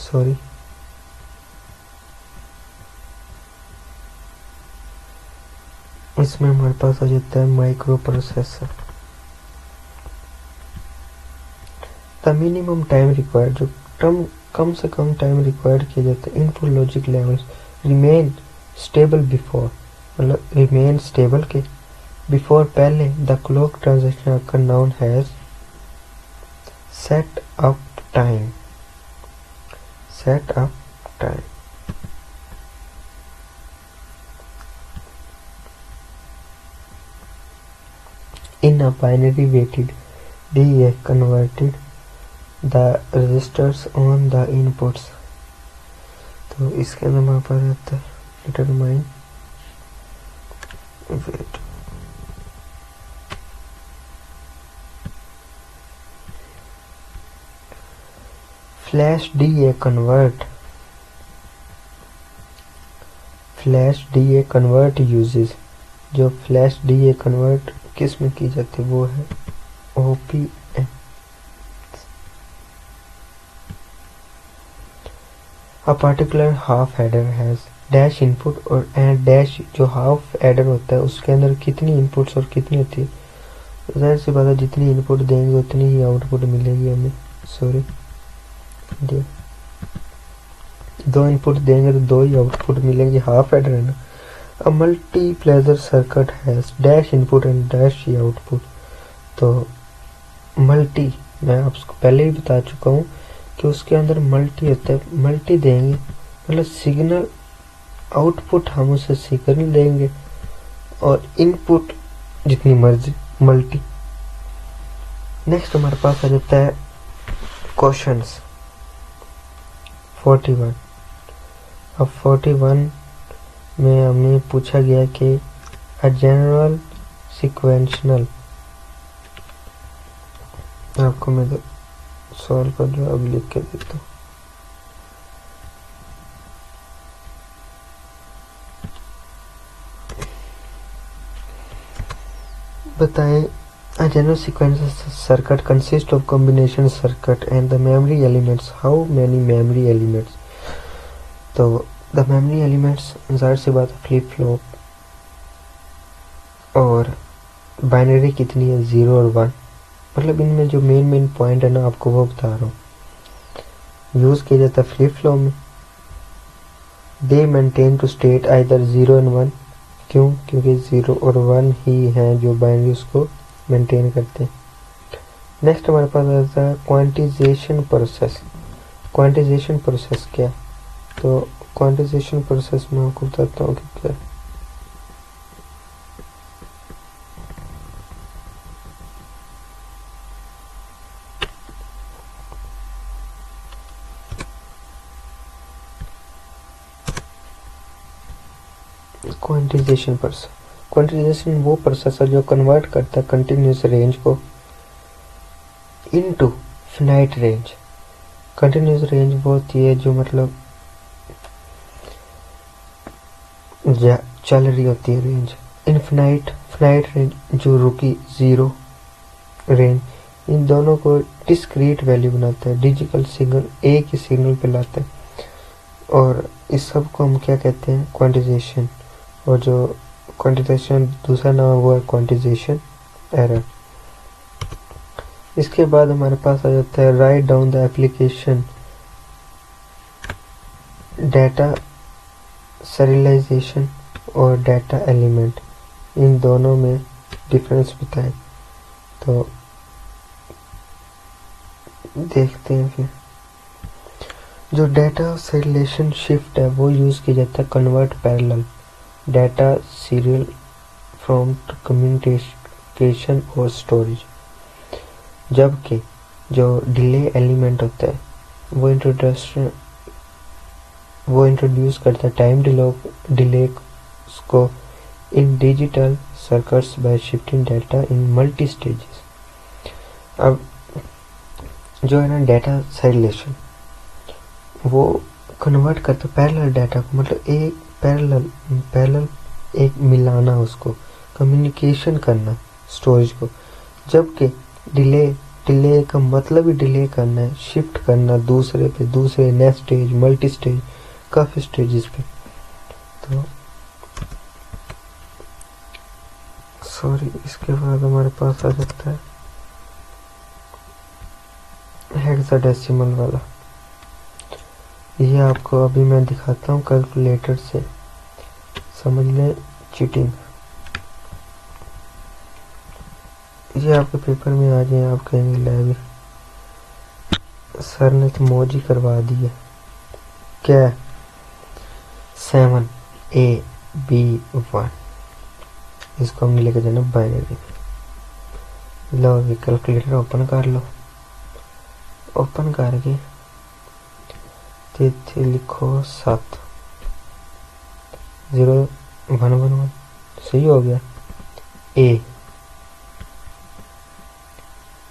सॉरी इसमें हमारे पास आ जाता है micro processor. The minimum time required, जो कम से कम टाइम रिक्वायर्ड किया जाता है। Input logic levels remain stable before, मतलब रिमेन स्टेबल के बिफोर पहले the clock transaction occur noun has set up time, set up time. In a binary weighted DA converted the registers on the inputs। तो इसके अंदर हमारे पास आता है determine weight. Flash DA convert, flash DA convert uses, जो flash DA convert किस में की जाती है वो है OPM। A particular half adder has dash input और and dash, जो हाफ एडर होता है उसके अंदर कितनी इनपुट्स और कितनी होती है? जाहिर सी बात है जितनी इनपुट देंगे उतनी ही आउटपुट मिलेगी हमें। सॉरी, 2 इनपुट देंगे तो 2 ही आउटपुट मिलेंगे, हाफ एडर है ना। A multiplexer circuit has dash input and dash output। तो मल्टी, मैं आपको पहले ही बता चुका हूँ कि उसके अंदर मल्टी होता है। मल्टी देंगे मतलब सिग्नल आउटपुट हम उसे सिग्नल देंगे और इनपुट जितनी मर्जी मल्टी। नेक्स्ट हमारे पास आ जाता है क्वेश्चंस 41। अब 41 में हमें पूछा गया कि अ जनरल सिक्वेंशनल, आपको मैं सवाल का जवाब लिख के देता हूँ। बताएं, a general sequence circuit consists of combination circuit and the memory elements। how many memory elements? तो द मेमोरी एलिमेंट्स ज़ाहिर सी बात है फ्लिप फ्लॉप और बाइनरी कितनी है? 0 और 1। मतलब इनमें जो मेन पॉइंट है ना आपको वो बता रहा हूँ। यूज़ किया जाता है फ्लिप फ्लॉप में। They maintain two state either 0 and 1। क्यों? क्योंकि 0 और 1 ही हैं जो बाइनरी उसको मेंटेन करते हैं। नेक्स्ट हमारे पास आता है क्वांटिजेशन प्रोसेस। क्वांटिजेशन प्रोसेस क्या है? तो क्वांटिजेशन प्रोसेस में आपको बताता हूँ कि क्या है। क्वांटिजेशन प्रोसेस क्वांटिटाइजेशन वो प्रोसेस है जो कन्वर्ट करता है कंटिन्यूस रेंज को into finite range. Continuous range वो होती है जो मतलब चल रही होती है रेंज। इनफिनाइट फिनाइट रेंज जो रुकी जीरो रेंज। इन दोनों को डिस्क्रीट वैल्यू बनाता है, डिजिटल सिग्नल एक ही सिग्नल पे लाता है, और इस सब को हम क्या कहते हैं, क्वांटिजेशन। और जो क्वांटिजेशन दूसरा नाम वो है क्वांटिजेशन एरर। इसके बाद हमारे पास आ जाता है write down the application data serialization और डाटा एलिमेंट, इन दोनों में डिफरेंस बताएं। तो देखते हैं फिर। जो डाटा serialization शिफ्ट है वो यूज किया जाता है convert parallel data serial from communication और स्टोरेज। जबकि जो डिले एलिमेंट होता है वो इंट्रोड्यूस करता है टाइम डिले को इन digital circuits bye shifting data in multi stages. अब जो है ना डाटा सेरिलेशन वो कन्वर्ट करता है पैरेलल डाटा को, मतलब एक पैरेलल एक मिलाना, उसको कम्युनिकेशन करना स्टोरेज को। जबकि डिले का मतलब ही डिले करना है, शिफ्ट करना दूसरे पे, दूसरे नेक्स्ट स्टेज, मल्टी स्टेज, काफी स्टेजेस पे। तो सॉरी, इसके बाद हमारे पास आ जाता है हेक्साडेसिमल वाला। ये आपको अभी मैं दिखाता हूँ कैलकुलेटर से, समझ लें चीटिंग। ये आपके पेपर में आ जाए, आप कहेंगे लैब सर ने तो मौज ही करवा दी है। क्या 7AB1, इसको हमने लेके जाना बाइनरी। लो अभी कैलकुलेटर ओपन कर लो, ओपन करके तिथि लिखो 7 0111, सही हो गया।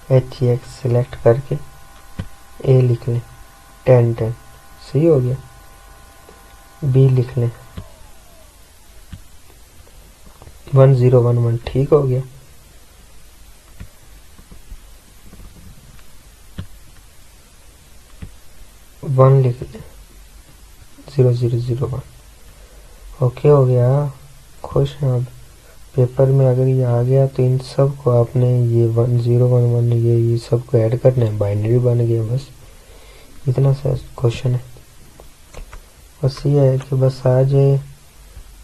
HX सिलेक्ट करके A लिख लें 1010, सही हो गया। B लिख लें 1011, ठीक हो गया। वन लिख लें 0001, ओके हो गया। खुश हैं अब। पेपर में अगर ये आ गया तो इन सब को आपने ये 1011 ये सब को ऐड करना है, बाइनरी बन गया। बस इतना सा क्वेश्चन है। बस ये है कि बस आ जाए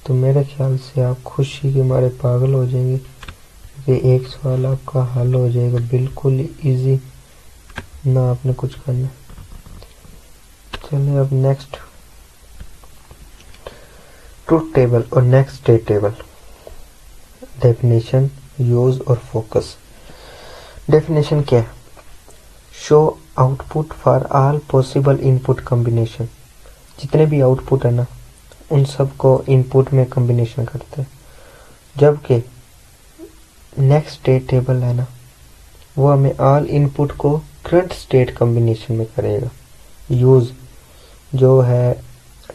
तो मेरे ख्याल से आप खुशी के मारे पागल हो जाएंगे कि एक सवाल आपका हल हो जाएगा बिल्कुल इजी, ना आपने कुछ करना। चलिए अब नेक्स्ट, ट्रूथ टेबल और next state table. Definition, use और फोकस। डेफिनेशन क्या है? Show output for all possible input combination. जितने भी आउटपुट है ना उन सब को इनपुट में कॉम्बिनेशन करते हैं। जबकि नेक्स्ट स्टेट टेबल है ना वो हमें ऑल इनपुट को करंट स्टेट कॉम्बिनेशन में करेगा। यूज जो है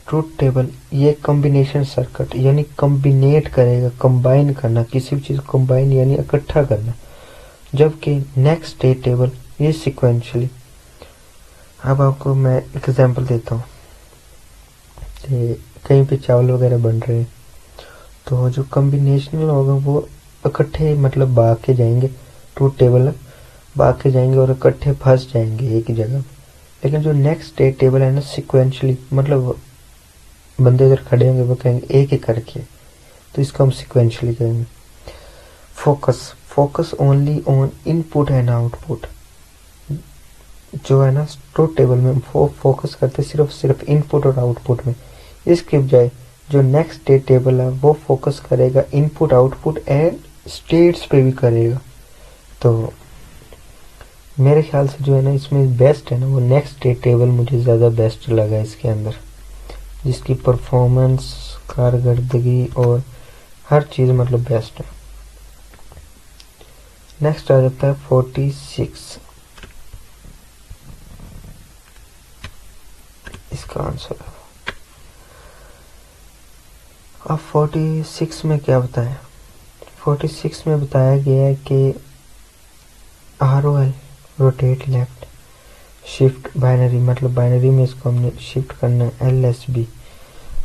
ट्रूथ टेबल, ये कॉम्बिनेशन सर्किट यानी कॉम्बिनेट करेगा, कंबाइन करना, किसी भी चीज को कंबाइन यानी इकट्ठा करना। जबकि नेक्स्ट स्टेट टेबल ये सिक्वेंशली। अब आपको मैं एग्जांपल देता हूँ। कहीं पे चावल वगैरह बन रहे हैं तो जो कॉम्बिनेशनल होगा वो इकट्ठे मतलब भाग के जाएंगे, ट्रूथ टेबल भाग के जाएंगे और इकट्ठे फंस जाएंगे एक ही जगह। लेकिन जो नेक्स्ट स्टेट टेबल है ना सिक्वेंशली, मतलब बंदे इधर खड़े होंगे वो कहेंगे एक एक करके, तो इसको हम सिक्वेंशली कहेंगे। Focus only on input and output. जो है ना ट्रूथ टेबल में वो फोकस करते सिर्फ इनपुट और आउटपुट में। इसके बजाय जो नेक्स्ट स्टेट टेबल है वो फोकस करेगा इनपुट, आउटपुट एंड स्टेट्स पे भी करेगा। तो मेरे ख्याल से जो है ना इसमें बेस्ट है ना वो नेक्स्ट स्टेट टेबल मुझे ज़्यादा बेस्ट लगा इसके अंदर, जिसकी परफॉर्मेंस, कारकर्दगी और हर चीज़ मतलब बेस्ट है। नेक्स्ट आ जाता है 46, इसका आंसर है। अब 46 में क्या बताया, 46 में बताया गया है कि ROL rotate left shift binary, मतलब बाइनरी में इसको हमने शिफ्ट करना है LSB,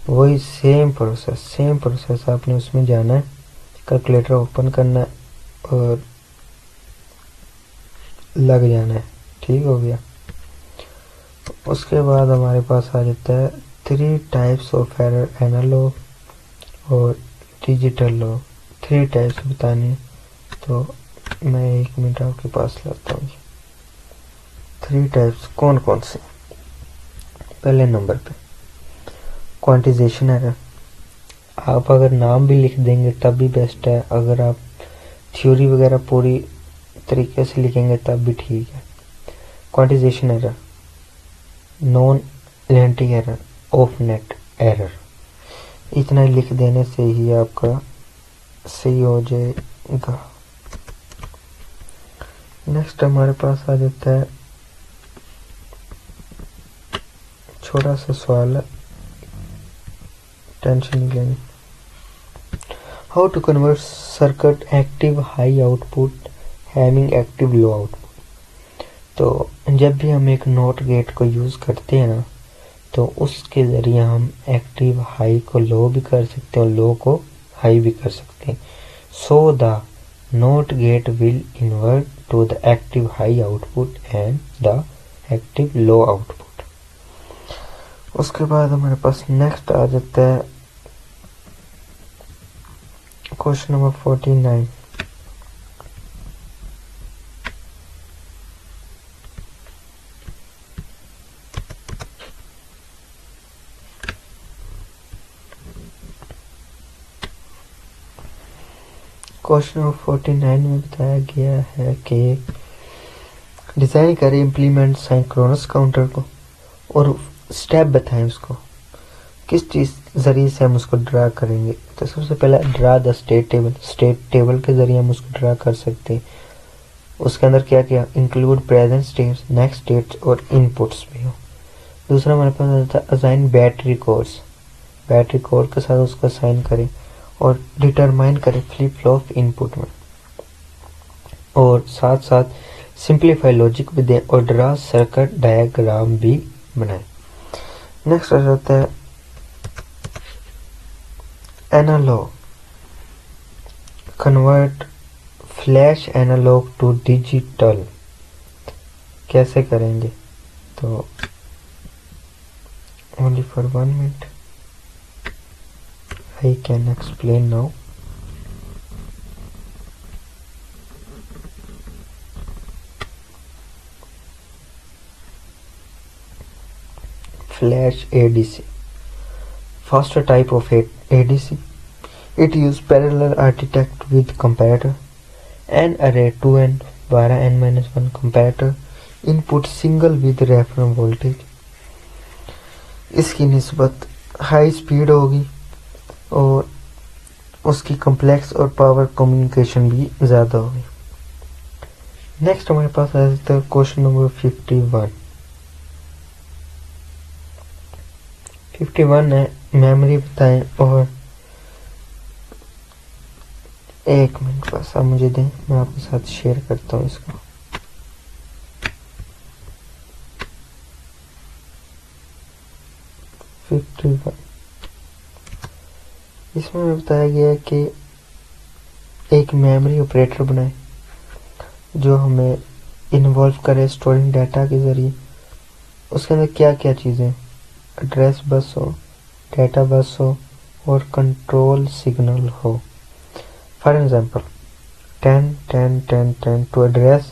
वही सेम प्रोसेस आपने उसमें जाना है, कैलकुलेटर ओपन करना है और लग जाना है। ठीक हो गया। उसके बाद हमारे पास आ जाता है 3 टाइप्स ऑफ एरर, एनालॉग और डिजिटल लॉग। 3 टाइप्स बताने, तो मैं 1 मिनट आपके पास लाता हूँ। 3 टाइप्स कौन कौन से। पहले नंबर पे क्वांटिजेशन एरर, आप अगर नाम भी लिख देंगे तब भी बेस्ट है, अगर आप थ्योरी वगैरह पूरी तरीके से लिखेंगे तब भी ठीक है। क्वांटिजेशन एरर, नॉन लेंटिंग एरर, ऑफ नेट एरर, इतना ही लिख देने से ही आपका सही हो जाएगा। नेक्स्ट हमारे पास आ जाता है छोटा सा सवाल है, टेंशन नहीं लेनी। How to convert circuit active high output having active low output. तो जब भी हम एक नॉट गेट को यूज करते हैं ना, तो उसके जरिए हम एक्टिव हाई को लो भी कर सकते हैं और लो को हाई भी कर सकते हैं। So the not gate will invert to the active high output and the active low output. उसके बाद हमारे पास नेक्स्ट आ जाता है क्वेश्चन नंबर 49। क्वेश्चन नंबर 49 में बताया गया है कि डिज़ाइन करें इम्प्लीमेंट सिंक्रोनस काउंटर को और स्टेप बताएं उसको, किस चीज़ जरिए से हम उसको ड्रा करेंगे। तो सबसे पहले draw the state table, state table के जरिए हम उसको ड्रा कर सकते हैं। उसके अंदर क्या क्या, include present states, next states और इनपुट्स भी हो। दूसरा हमारे पास आता है assign battery codes, battery code के साथ उसको असाइन करें और डिटरमाइन करें फ्लिप फ्लॉप इनपुट में, और साथ साथ सिंप्लीफाई लॉजिक भी दें और ड्रा सर्किट डायग्राम भी बनाएं। नेक्स्ट आ जाता है analog, convert flash analog to digital, कैसे करेंगे। तो only for 1 minute I can explain now. Flash ADC, faster type of ADC. It use parallel architect with comparator, an array 2n 12n-1 comparator, input single with reference voltage. इसकी निस्बत high speed होगी और उसकी complex और power communication भी ज़्यादा होगी। Next हमारे पास आ जाता है क्वेश्चन नंबर 51। 51 है, मेमोरी बताएं और 1 मिनट बस आप मुझे दें, मैं आपके साथ शेयर करता हूँ इसको। इसमें बताया गया है कि एक मेमोरी ऑपरेटर बनाए जो हमें इन्वॉल्व करे स्टोरिंग डाटा के ज़रिए। उसके अंदर क्या क्या चीज़ें, एड्रेस बस हो, डाटा बस हो और कंट्रोल सिग्नल हो। फॉर एग्जांपल 10 10 10 10 टू एड्रेस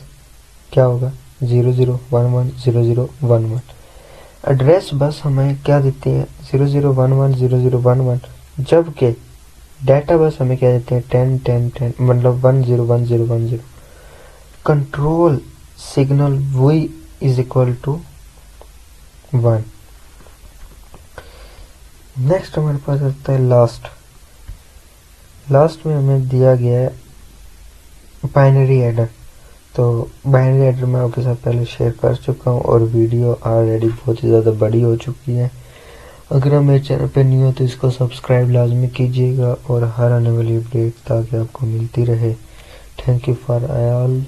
क्या होगा 0011 0011। एड्रेस बस हमें क्या देती है 0011 0011, जबकि डाटा बस हमें क्या देते हैं 10 10 10 मतलब 101010। Control signal V is equal to 1। Next हमारे पास आता है लास्ट लास्ट में हमें दिया गया है बाइनरी एडर। तो बाइनरी एडर मैं आपके साथ पहले शेयर कर चुका हूँ और वीडियो ऑलरेडी बहुत ही ज़्यादा बड़ी हो चुकी है। अगर आप मेरे चैनल पे न्यू हो तो इसको सब्सक्राइब लाजमी कीजिएगा और हर आने वाली अपडेट ताकि आपको मिलती रहे। Thank you for all.